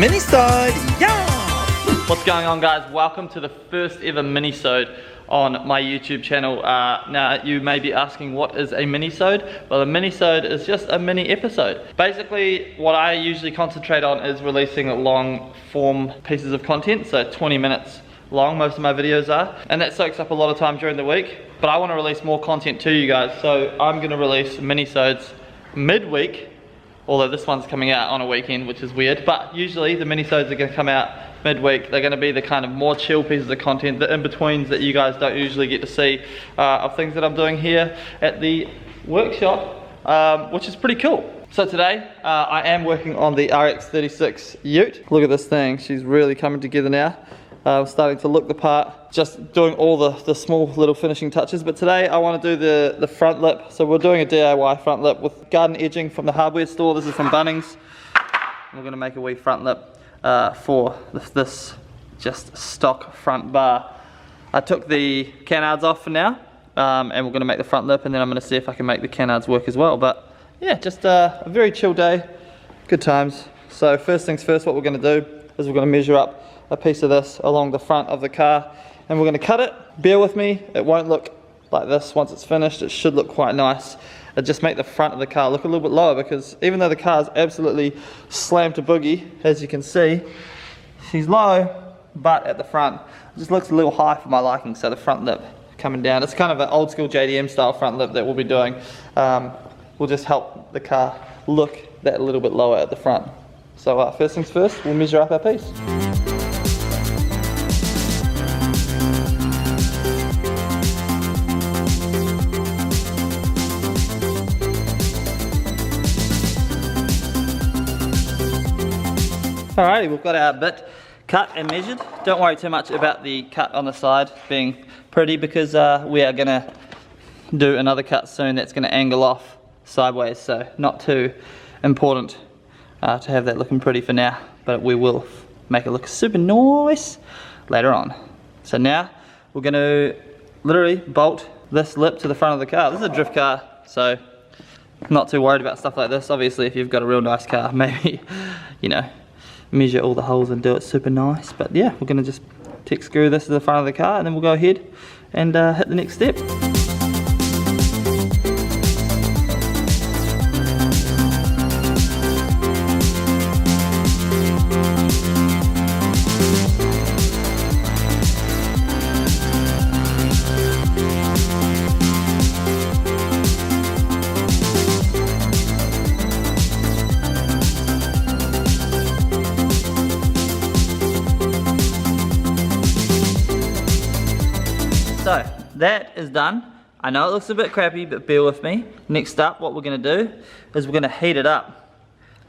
Minisode, yeah! What's going on, guys? Welcome to the first ever Minisode on my YouTube channel. Now you may be asking, what is a Minisode? Well, a Minisode is just a mini episode. Basically what I usually concentrate on is releasing long form pieces of content, so 20 minutes long most of my videos are, and that soaks up a lot of time during the week, but I want to release more content to you guys, so I'm going to release Minisodes midweek, although this one's coming out on a weekend, which is weird, but usually the Minisodes are going to come out midweek. They're going to be the kind of more chill pieces of content, the in-betweens that you guys don't usually get to see, of things that I'm doing here at the workshop, which is pretty cool. So today, I am working on the E36 Ute. Look at this thing, she's really coming together now. Starting to look the part, just doing all the small little finishing touches. But today I want to do the front lip. So we're doing a DIY front lip with garden edging from the hardware store. This is from Bunnings. We're going to make a wee front lip for this just stock front bar. I took the canards off for now, and we're going to make the front lip, and then I'm going to see if I can make the canards work as well. But yeah, just a very chill day, good times. So first things first, what we're going to do is we're going to measure up a piece of this along the front of the car, and we're going to cut it. Bear with me, it won't look like this once it's finished. It should look quite nice. It'll just make the front of the car look a little bit lower, because even though the car is absolutely slammed to boogie, as you can see, she's low, but at the front it just looks a little high for my liking. So the front lip coming down, it's kind of an old school JDM style front lip that we'll be doing, will just help the car look that little bit lower at the front. So first things first, we'll measure up our piece. Alrighty, we've got our bit cut and measured. Don't worry too much about the cut on the side being pretty, because we are going to do another cut soon that's going to angle off sideways, so not too important to have that looking pretty for now, but we will make it look super nice later on. So now we're going to literally bolt this lip to the front of the car. This is a drift car, so not too worried about stuff like this. Obviously if you've got a real nice car, maybe, you know, measure all the holes and do it super nice. But yeah, we're going to just tick screw this to the front of the car, and then we'll go ahead and hit the next step. So that is done. I know it looks a bit crappy, but bear with me. Next up, what we're going to do is we're going to heat it up.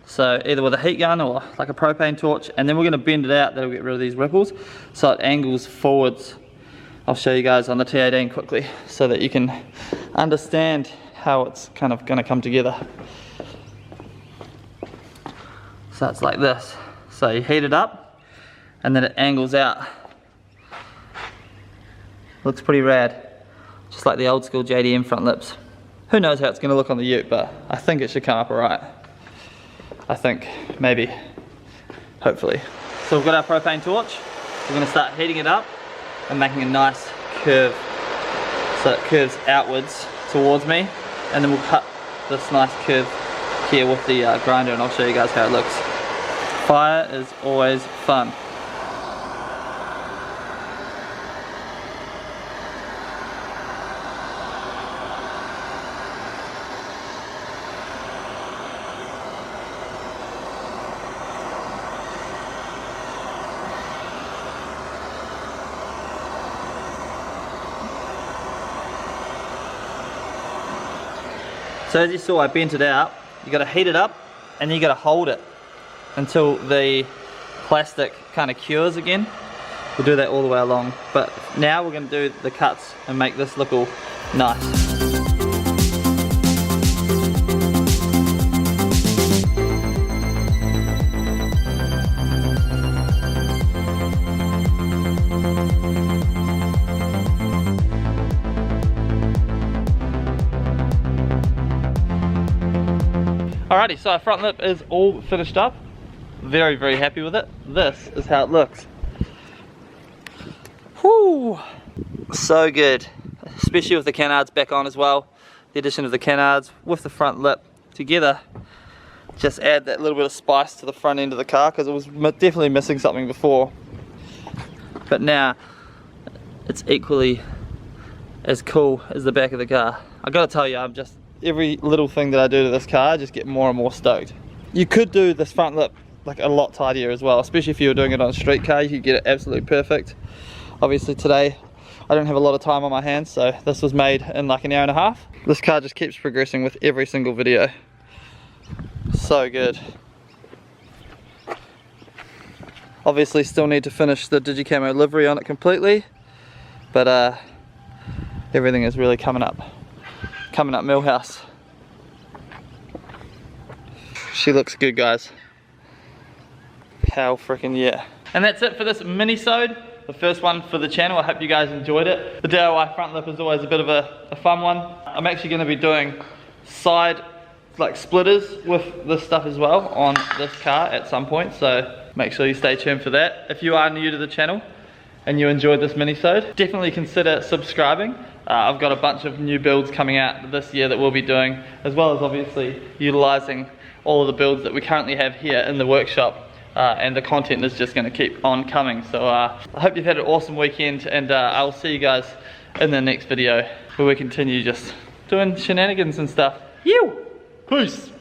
So either with a heat gun or like a propane torch, and then we're going to bend it out. That'll get rid of these ripples so it angles forwards. I'll show you guys on the T18 quickly so that you can understand how it's kind of going to come together. So it's like this. So you heat it up and then it angles out. Looks pretty rad, just like the old school JDM front lips. Who knows how it's going to look on the Ute, but I think it should come up alright. I think, maybe, hopefully. So we've got our propane torch. We're going to start heating it up and making a nice curve, so it curves outwards towards me, and then we'll cut this nice curve here with the grinder, and I'll show you guys how it looks. Fire is always fun. So as you saw, I bent it out. You got to heat it up, and then you got to hold it until the plastic kind of cures again. We'll do that all the way along. But now we're going to do the cuts and make this look all nice. Alrighty, so our front lip is all finished up. very, very happy with it. This is how it looks. Whoo! So good, especially with the canards back on as well. The addition of the canards with the front lip together just add that little bit of spice to the front end of the car, because it was definitely missing something before. But now it's equally as cool as the back of the car. I gotta tell you, I'm just, every little thing that I do to this car, I just get more and more stoked. You could do this front lip like a lot tidier as well, especially if you were doing it on a street car. You could get it absolutely perfect. Obviously today I don't have a lot of time on my hands, so this was made in like an hour and a half. This car just keeps progressing with every single video. So good. Obviously still need to finish the Digicamo livery on it completely, but everything is really coming up Millhouse. She looks good, guys. Hell freaking yeah. And that's it for this mini-sode, the first one for the channel. I hope you guys enjoyed it. The DIY front lip is always a bit of a fun one. I'm actually going to be doing side like splitters with this stuff as well on this car at some point, so make sure you stay tuned for that. If you are new to the channel and you enjoyed this mini-sode, definitely consider subscribing. I've got a bunch of new builds coming out this year that we'll be doing, as well as obviously utilizing all of the builds that we currently have here in the workshop, and the content is just going to keep on coming. So I hope you've had an awesome weekend, and I'll see you guys in the next video where we continue just doing shenanigans and stuff. Peace!